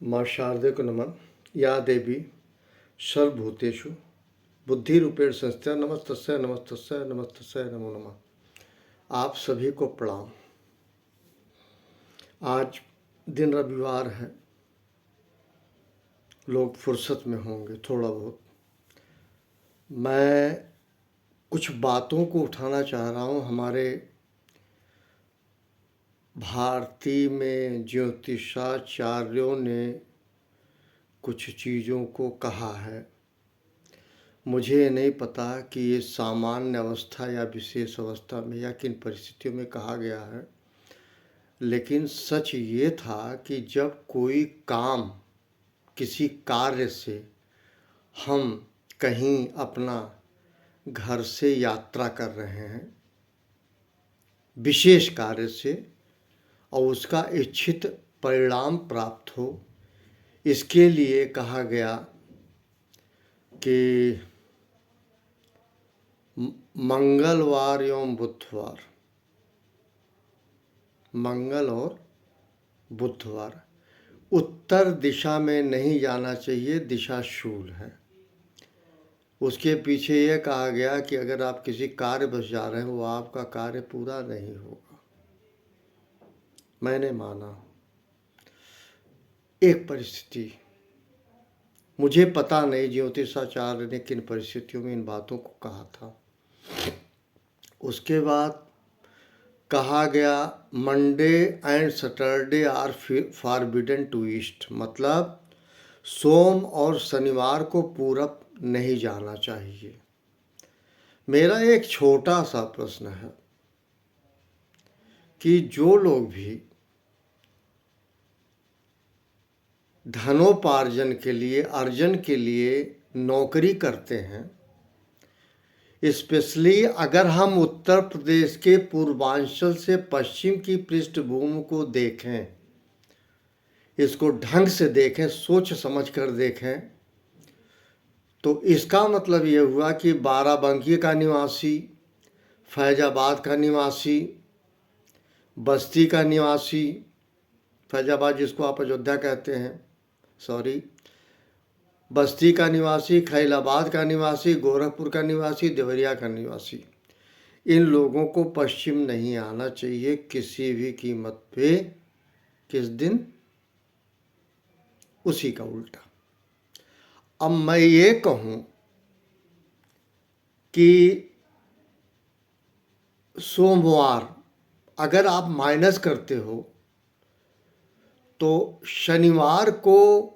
माँ शारदेको नमः। या देवी सर्वभूतेषु बुद्धिरूपेण संस्थिता नमस्तस्यै नमस्तस्यै नमस्तस्यै नमो नमः। आप सभी को प्रणाम। आज दिन रविवार है, लोग फुर्सत में होंगे थोड़ा बहुत। मैं कुछ बातों को उठाना चाह रहा हूँ। हमारे भारतीय में ज्योतिषाचार्यों ने कुछ चीज़ों को कहा है। मुझे नहीं पता कि ये सामान्य अवस्था या विशेष अवस्था में या किन परिस्थितियों में कहा गया है, लेकिन सच ये था कि जब कोई काम, किसी कार्य से हम कहीं अपना घर से यात्रा कर रहे हैं, विशेष कार्य से, और उसका इच्छित परिणाम प्राप्त हो, इसके लिए कहा गया कि मंगलवार एवं बुधवार, मंगल और बुधवार उत्तर दिशा में नहीं जाना चाहिए, दिशा शूल है। उसके पीछे यह कहा गया कि अगर आप किसी कार्य बस जा रहे हैं, वो आपका कार्य पूरा नहीं होगा। मैंने माना एक परिस्थिति, मुझे पता नहीं ज्योतिषाचार्य ने किन परिस्थितियों में इन बातों को कहा था। उसके बाद कहा गया Monday and Saturday are forbidden to east, मतलब सोम और शनिवार को पूरब नहीं जाना चाहिए। मेरा एक छोटा सा प्रश्न है कि जो लोग भी धनोपार्जन के लिए, अर्जन के लिए नौकरी करते हैं, स्पेशली अगर हम उत्तर प्रदेश के पूर्वांचल से पश्चिम की पृष्ठभूमि को देखें, इसको ढंग से देखें, सोच समझ कर देखें, तो इसका मतलब ये हुआ कि बाराबंकी का निवासी, फैजाबाद का निवासी, बस्ती का निवासी, फैजाबाद जिसको आप अयोध्या कहते हैं, सॉरी, बस्ती का निवासी, खैलाबाद का निवासी, गोरखपुर का निवासी, देवरिया का निवासी, इन लोगों को पश्चिम नहीं आना चाहिए किसी भी कीमत पे। किस दिन? उसी का उल्टा। अब मैं ये कहूँ कि सोमवार अगर आप माइनस करते हो तो शनिवार को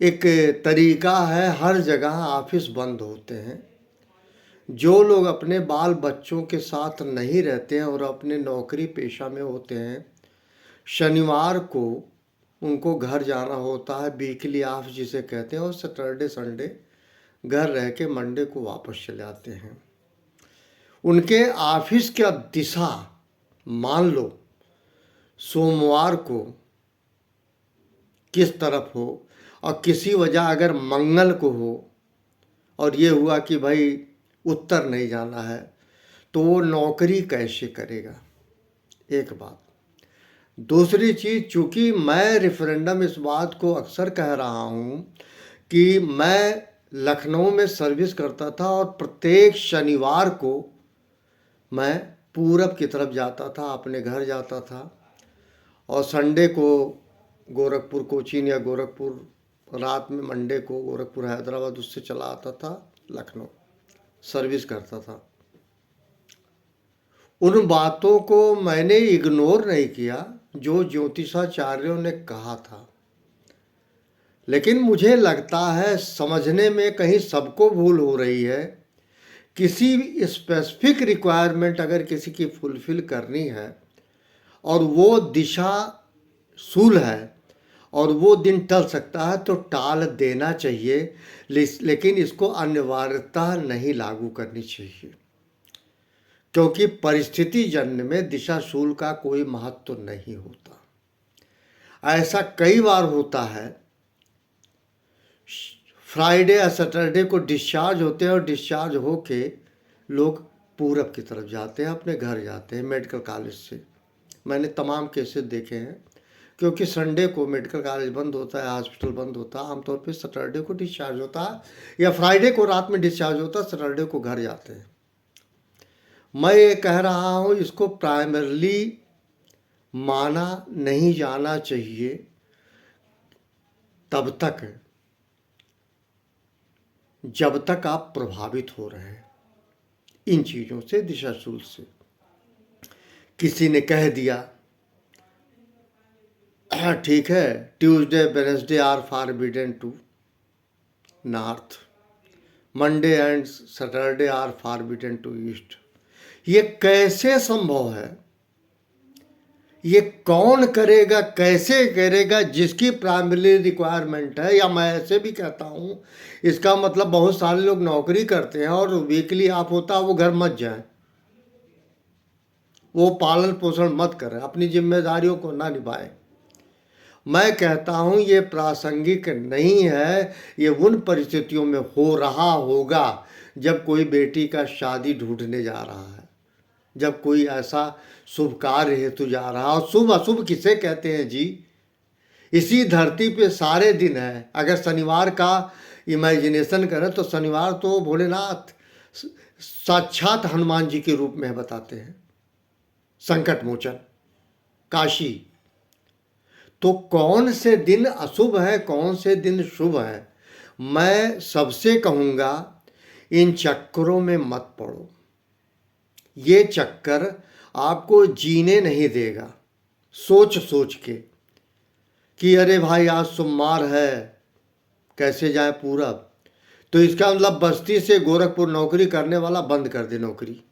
एक तरीका है, हर जगह ऑफिस बंद होते हैं। जो लोग अपने बाल बच्चों के साथ नहीं रहते हैं और अपने नौकरी पेशा में होते हैं, शनिवार को उनको घर जाना होता है, वीकली ऑफ जिसे कहते हैं, और सैटरडे संडे घर रह के मंडे को वापस चले आते हैं। उनके ऑफिस का दिशा मान लो सोमवार को किस तरफ हो, और किसी वजह अगर मंगल को हो और ये हुआ कि भाई उत्तर नहीं जाना है, तो वो नौकरी कैसे करेगा? एक बात। दूसरी चीज़, चूँकि मैं रेफरेंडम इस बात को अक्सर कह रहा हूँ कि मैं लखनऊ में सर्विस करता था और प्रत्येक शनिवार को मैं पूरब की तरफ जाता था, अपने घर जाता था, और संडे को गोरखपुर कोचीन या गोरखपुर, रात में मंडे को गोरखपुर हैदराबाद, उससे चला आता था लखनऊ, सर्विस करता था। उन बातों को मैंने इग्नोर नहीं किया जो ज्योतिषाचार्यों ने कहा था, लेकिन मुझे लगता है समझने में कहीं सबको भूल हो रही है। किसी स्पेसिफिक रिक्वायरमेंट अगर किसी की फुलफिल करनी है और वो दिशा शूल है और वो दिन टल सकता है, तो टाल देना चाहिए, लेकिन इसको अनिवार्यता नहीं लागू करनी चाहिए, क्योंकि परिस्थिति जन्य में दिशा शूल का कोई महत्व नहीं होता। ऐसा कई बार होता है, फ्राइडे या सैटरडे को डिस्चार्ज होते हैं और डिस्चार्ज होके लोग पूरब की तरफ जाते हैं, अपने घर जाते हैं मेडिकल कॉलेज से। मैंने तमाम केसेस देखे हैं, क्योंकि संडे को मेडिकल कॉलेज बंद होता है, हॉस्पिटल बंद होता है, आमतौर पे सैटरडे को डिस्चार्ज होता है या फ्राइडे को रात में डिस्चार्ज होता है, सैटरडे को घर जाते हैं। मैं ये कह रहा हूँ इसको प्राइमरली माना नहीं जाना चाहिए तब तक जब तक आप प्रभावित हो रहे हैं इन चीज़ों से, दिशाशूल से। किसी ने कह दिया ठीक है, Tuesday Wednesday are forbidden to north, Monday and Saturday are forbidden to east. ये कैसे संभव है? ये कौन करेगा, कैसे करेगा? जिसकी प्राइमरी रिक्वायरमेंट है, या मैं ऐसे भी कहता हूँ इसका मतलब बहुत सारे लोग नौकरी करते हैं और वीकली ऑफ होता है, वो घर मत जाए, वो पालन पोषण मत करें, अपनी जिम्मेदारियों को ना निभाएं। मैं कहता हूँ ये प्रासंगिक नहीं है। ये उन परिस्थितियों में हो रहा होगा जब कोई बेटी का शादी ढूंढने जा रहा है, जब कोई ऐसा शुभ कार्य हेतु जा रहा है। शुभ अशुभ किसे कहते हैं जी? इसी धरती पे सारे दिन है। अगर शनिवार का इमेजिनेशन करें तो शनिवार तो भोलेनाथ साक्षात हनुमान जी के रूप में बताते हैं, संकट मोचन, काशी। तो कौन से दिन अशुभ है, कौन से दिन शुभ है? मैं सबसे कहूँगा इन चक्करों में मत पड़ो। ये चक्कर आपको जीने नहीं देगा सोच सोच के कि अरे भाई आज सोमवार है, कैसे जाए पूरब। तो इसका मतलब बस्ती से गोरखपुर नौकरी करने वाला बंद कर दे नौकरी,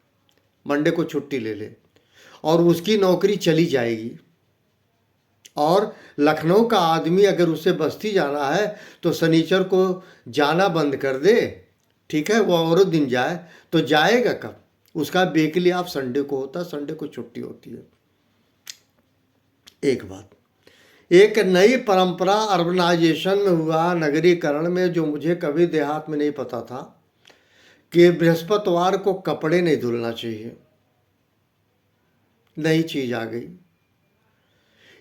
मंडे को छुट्टी ले ले और उसकी नौकरी चली जाएगी। और लखनऊ का आदमी अगर उसे बस्ती जाना है तो शनिचर को जाना बंद कर दे, ठीक है, वो और दिन जाए। तो जाएगा कब? उसका वीकली ऑफ संडे को होता है, संडे को छुट्टी होती है। एक बात। एक नई परंपरा अर्बनाइजेशन में हुआ, नगरीकरण में, जो मुझे कभी देहात में नहीं पता था, कि बृहस्पतिवार को कपड़े नहीं धुलना चाहिए। नई चीज आ गई।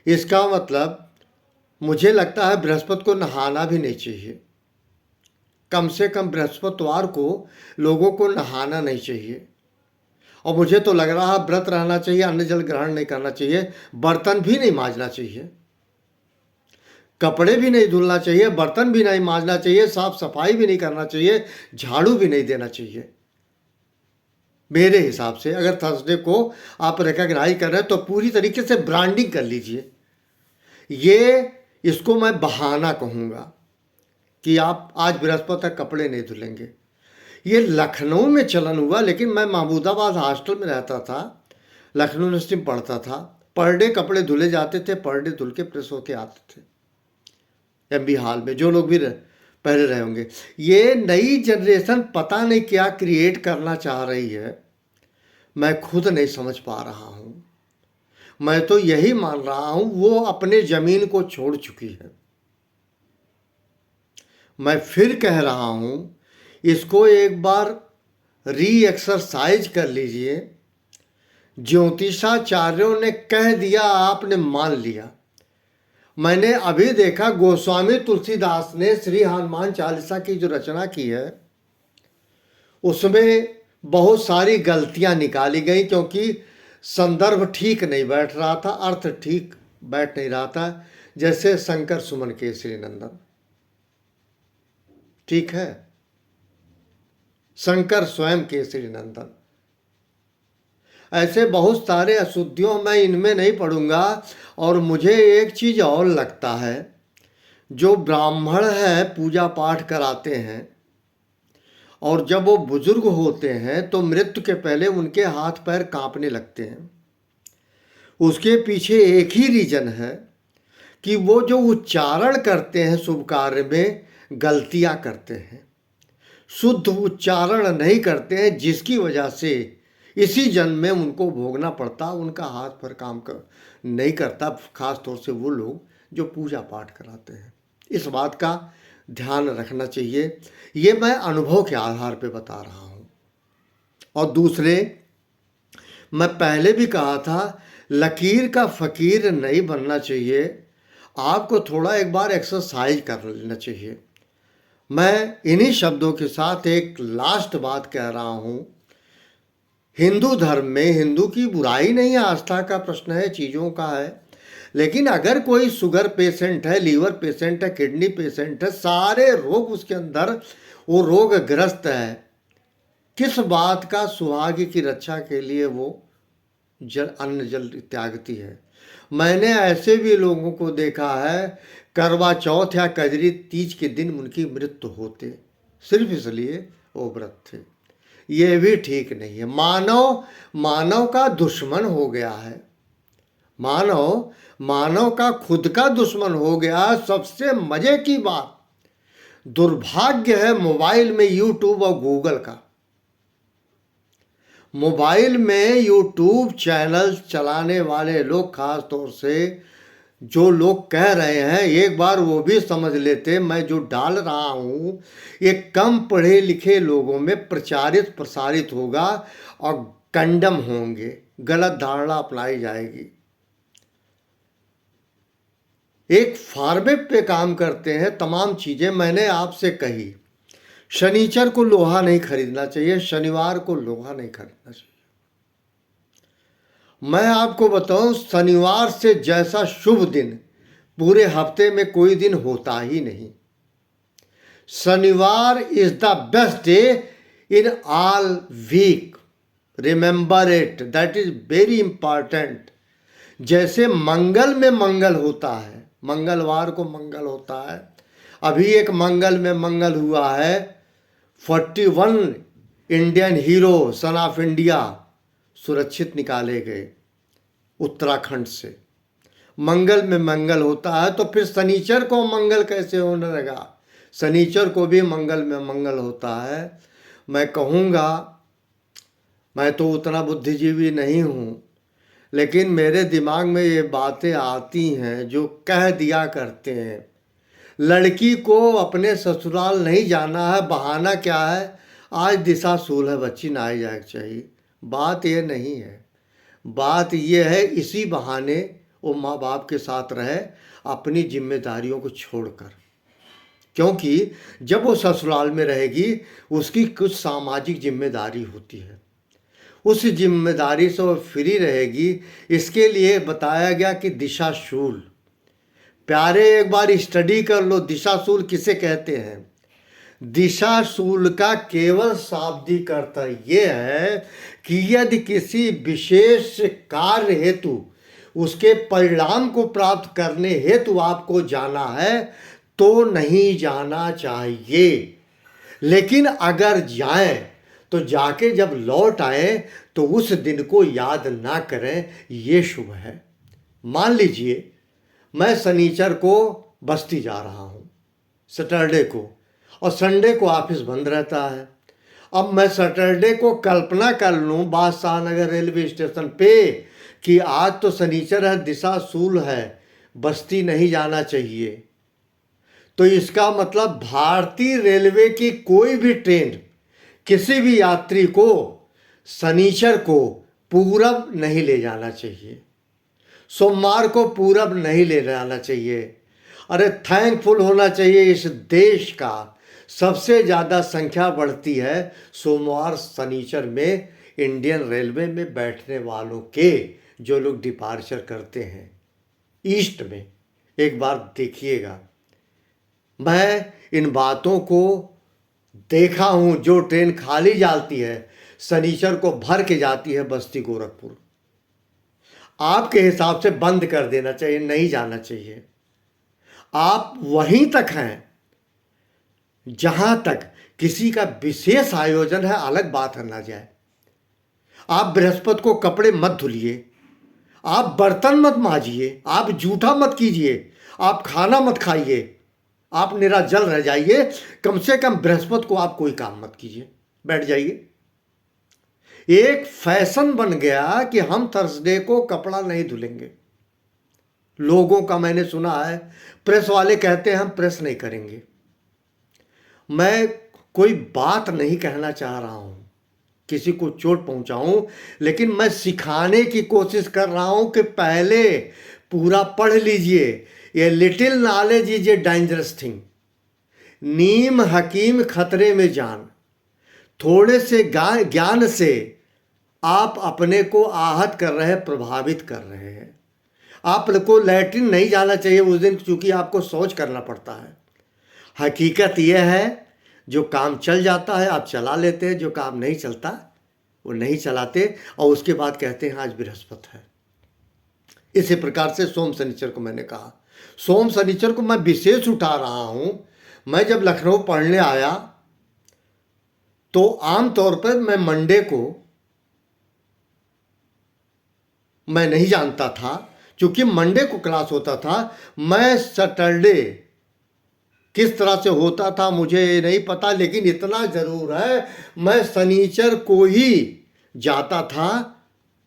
इसका मतलब मुझे लगता है बृहस्पति को नहाना भी नहीं चाहिए। कम से कम बृहस्पतिवार को लोगों को नहाना नहीं चाहिए। और मुझे तो लग रहा है व्रत रहना चाहिए, अन्न जल ग्रहण नहीं करना चाहिए, बर्तन भी नहीं मांजना चाहिए, कपड़े भी नहीं धुलना चाहिए, बर्तन भी नहीं मांजना चाहिए, साफ सफाई भी नहीं करना चाहिए, झाड़ू भी नहीं देना चाहिए। मेरे हिसाब से अगर थर्सडे को आप रिकॉग्नाइज कर रहे हैं तो पूरी तरीके से ब्रांडिंग कर लीजिए। ये इसको मैं बहाना कहूँगा कि आप आज बृहस्पति तक कपड़े नहीं धुलेंगे। ये लखनऊ में चलन हुआ, लेकिन मैं महमूदाबाद हॉस्टल में रहता था, लखनऊ यूनिवर्सिटी में पढ़ता था। पर डे कपड़े धुले जाते थे, पर डे धुल के प्रेस होके आते थे एमबी हॉल में, जो लोग भी पहले रहे होंगे। ये नई जनरेशन पता नहीं क्या क्रिएट करना चाह रही है, मैं खुद नहीं समझ पा रहा हूँ। मैं तो यही मान रहा हूँ वो अपने जमीन को छोड़ चुकी है। मैं फिर कह रहा हूँ इसको एक बार री एक्सरसाइज कर लीजिए। ज्योतिषाचार्यों ने कह दिया, आपने मान लिया। मैंने अभी देखा गोस्वामी तुलसीदास ने श्री हनुमान चालीसा की जो रचना की है उसमें बहुत सारी गलतियां निकाली गई, क्योंकि संदर्भ ठीक नहीं बैठ रहा था, अर्थ ठीक बैठ नहीं रहा था। जैसे शंकर सुमन केसरी नंदन, ठीक है, शंकर स्वयं केसरी नंदन, ऐसे बहुत सारे अशुद्धियों में इनमें नहीं पढ़ूंगा। और मुझे एक चीज और लगता है, जो ब्राह्मण है पूजा पाठ कराते हैं और जब वो बुजुर्ग होते हैं तो मृत्यु के पहले उनके हाथ पैर कांपने लगते हैं। उसके पीछे एक ही रीजन है कि वो जो उच्चारण करते हैं शुभ कार्य में गलतियां करते हैं, शुद्ध उच्चारण नहीं करते हैं, जिसकी वजह से इसी जन्म में उनको भोगना पड़ता, उनका हाथ पर काम नहीं करता, खास तौर से वो लोग जो पूजा पाठ कराते हैं। इस बात का ध्यान रखना चाहिए। ये मैं अनुभव के आधार पे बता रहा हूँ। और दूसरे, मैं पहले भी कहा था, लकीर का फकीर नहीं बनना चाहिए। आपको थोड़ा एक बार एक्सरसाइज कर लेना चाहिए। मैं इन्हीं शब्दों के साथ एक लास्ट बात कह रहा हूँ। हिंदू धर्म में हिंदू की बुराई नहीं है, आस्था का प्रश्न है, चीज़ों का है। लेकिन अगर कोई शुगर पेशेंट है, लीवर पेशेंट है, किडनी पेशेंट है, सारे रोग उसके अंदर, वो रोगग्रस्त है, किस बात का सुहाग की रक्षा के लिए वो अन्न जल त्यागती है। मैंने ऐसे भी लोगों को देखा है, करवा चौथ या कजरी तीज के दिन उनकी मृत्यु होते, सिर्फ इसलिए वो व्रत थे। ये भी ठीक नहीं है। मानव का दुश्मन हो गया है। मानव का खुद का दुश्मन हो गया। सबसे मजे की बात, दुर्भाग्य है मोबाइल में यूट्यूब और गूगल का। मोबाइल में यूट्यूब चैनल चलाने वाले लोग, खास तौर से जो लोग कह रहे हैं, एक बार वो भी समझ लेते, मैं जो डाल रहा हूँ ये कम पढ़े लिखे लोगों में प्रचारित प्रसारित होगा और कंडम होंगे, गलत धारणा अपनाई जाएगी। एक फॉर्मेट पे काम करते हैं तमाम चीज़ें। मैंने आपसे कही शनिचर को लोहा नहीं खरीदना चाहिए, शनिवार को लोहा नहीं खरीदना चाहिए। मैं आपको बताऊं, शनिवार से जैसा शुभ दिन पूरे हफ्ते में कोई दिन होता ही नहीं। शनिवार is the best day in all week, remember it, that is very important. जैसे मंगल में मंगल होता है, मंगलवार को मंगल होता है। अभी एक मंगल में मंगल हुआ है, 41 Indian hero son of India सुरक्षित निकाले गए उत्तराखंड से। मंगल में मंगल होता है तो फिर शनिचर को मंगल कैसे होने लगा? शनिचर को भी मंगल में मंगल होता है। मैं कहूँगा, मैं तो उतना बुद्धिजीवी नहीं हूँ, लेकिन मेरे दिमाग में ये बातें आती हैं जो कह दिया करते हैं। लड़की को अपने ससुराल नहीं जाना है, बहाना क्या है? आज दिशा सूल है, बच्ची नहाई जाए चाहिए। बात ये नहीं है, बात ये है इसी बहाने वो माँ बाप के साथ रहे अपनी जिम्मेदारियों को छोड़कर। क्योंकि जब वो ससुराल में रहेगी उसकी कुछ सामाजिक जिम्मेदारी होती है, उस जिम्मेदारी से वो फ्री रहेगी। इसके लिए बताया गया कि दिशाशूल। प्यारे, एक बार स्टडी कर लो दिशाशूल किसे कहते हैं। दिशाशूल का केवल शाब्दिक अर्थ ये है कि यदि किसी विशेष कार्य हेतु उसके परिणाम को प्राप्त करने हेतु आपको जाना है तो नहीं जाना चाहिए, लेकिन अगर जाएं तो जाके जब लौट आए तो उस दिन को याद ना करें, ये शुभ है। मान लीजिए मैं शनिचर को बस्ती जा रहा हूँ, सैटरडे को, और संडे को ऑफिस बंद रहता है। अब मैं सैटरडे को कल्पना कर लूँ बादशाह नगर रेलवे स्टेशन पे कि आज तो शनिचर है, दिशाशूल है, बस्ती नहीं जाना चाहिए, तो इसका मतलब भारतीय रेलवे की कोई भी ट्रेन किसी भी यात्री को शनिचर को पूरब नहीं ले जाना चाहिए, सोमवार को पूरब नहीं ले जाना चाहिए। अरे थैंकफुल होना चाहिए, इस देश का सबसे ज़्यादा संख्या बढ़ती है सोमवार शनिचर में इंडियन रेलवे में बैठने वालों के, जो लोग डिपार्चर करते हैं ईस्ट में। एक बार देखिएगा, मैं इन बातों को देखा हूँ। जो ट्रेन खाली जाती है शनिचर को भर के जाती है बस्ती गोरखपुर, आपके हिसाब से बंद कर देना चाहिए, नहीं जाना चाहिए। आप वहीं तक हैं जहां तक किसी का विशेष आयोजन है, अलग बात है, ना जाए। आप बृहस्पति को कपड़े मत धुलिए, आप बर्तन मत माजिए, आप जूठा मत कीजिए, आप खाना मत खाइए, आप निराजल रह जाइए। कम से कम बृहस्पति को आप कोई काम मत कीजिए, बैठ जाइए। एक फैशन बन गया कि हम थर्सडे को कपड़ा नहीं धुलेंगे। लोगों का मैंने सुना है, प्रेस वाले कहते हैं हम प्रेस नहीं करेंगे। मैं कोई बात नहीं कहना चाह रहा हूं, किसी को चोट पहुंचाऊं, लेकिन मैं सिखाने की कोशिश कर रहा हूं कि पहले पूरा पढ़ लीजिए। A little knowledge is a dangerous thing. नीम हकीम खतरे में जान। थोड़े से ज्ञान से आप अपने को आहत कर रहे हैं, प्रभावित कर रहे हैं। आपको लैट्रिन नहीं जाना चाहिए उस दिन, क्योंकि आपको शौच करना पड़ता है। हकीकत यह है जो काम चल जाता है आप चला लेते हैं, जो काम नहीं चलता वो नहीं चलाते, और उसके बाद कहते हैं आज बृहस्पति है। इसी प्रकार से सोम शनिचर को मैंने कहा, सोम शनिचर को मैं विशेष उठा रहा हूं। मैं जब लखनऊ पढ़ने आया तो आमतौर पर मैं मंडे को मैं नहीं जानता था, क्योंकि मंडे को क्लास होता था। मैं सैटरडे किस तरह से होता था मुझे नहीं पता, लेकिन इतना जरूर है मैं शनिचर को ही जाता था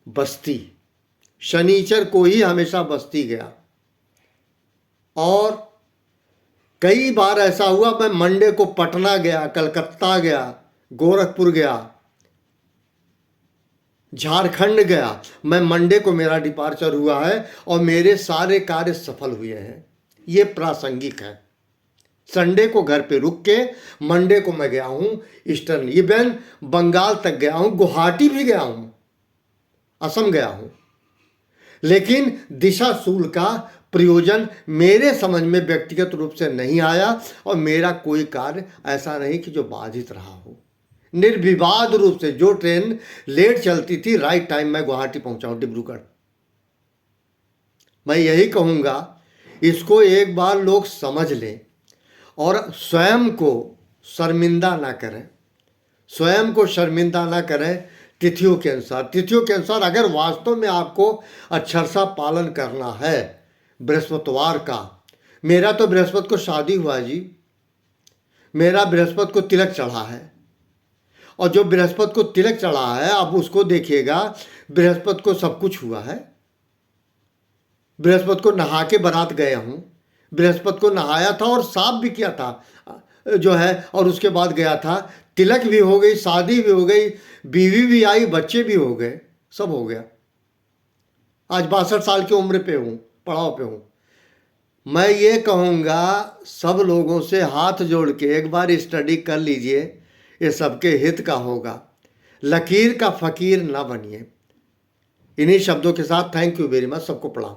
बस्ती। शनिचर को ही हमेशा बस्ती गया, और कई बार ऐसा हुआ मैं मंडे को पटना गया, कलकत्ता गया, गोरखपुर गया, झारखंड गया। मैं मंडे को मेरा डिपार्चर हुआ है और मेरे सारे कार्य सफल हुए हैं। ये प्रासंगिक है। संडे को घर पे रुक के मंडे को मैं गया हूँ ईस्टर्न, इवन बंगाल तक गया हूँ, गुवाहाटी भी गया हूँ, असम गया हूँ। लेकिन दिशा शूल का प्रयोजन मेरे समझ में व्यक्तिगत रूप से नहीं आया, और मेरा कोई कार्य ऐसा नहीं कि जो बाधित रहा हो। निर्विवाद रूप से जो ट्रेन लेट चलती थी, राइट टाइम मैं गुवाहाटी पहुंचा हूं, डिब्रूगढ़। मैं यही कहूंगा, इसको एक बार लोग समझ लें और स्वयं को शर्मिंदा ना करें, स्वयं को शर्मिंदा ना करें। तिथियों के अनुसार अगर वास्तव में आपको अक्षरशः पालन करना है बृहस्पतिवार का। मेरा तो बृहस्पति को शादी हुआ जी, मेरा बृहस्पति को तिलक चढ़ा है, और जो बृहस्पति को तिलक चढ़ा है अब उसको देखिएगा, बृहस्पति को सब कुछ हुआ है। बृहस्पति को नहा के बारात गए हूँ, बृहस्पति को नहाया था और साफ भी किया था जो है, और उसके बाद गया था, तिलक भी हो गई, शादी भी हो गई, बीवी भी आई, बच्चे भी हो गए, सब हो गया। आज 62 साल की उम्र पे हूँ, पड़ाव पे हूँ। मैं ये कहूँगा सब लोगों से हाथ जोड़ के एक बार स्टडी कर लीजिए, ये सबके हित का होगा। लकीर का फकीर ना बनिए। इन्हीं शब्दों के साथ थैंक यू वेरी मच, सबको प्रणाम।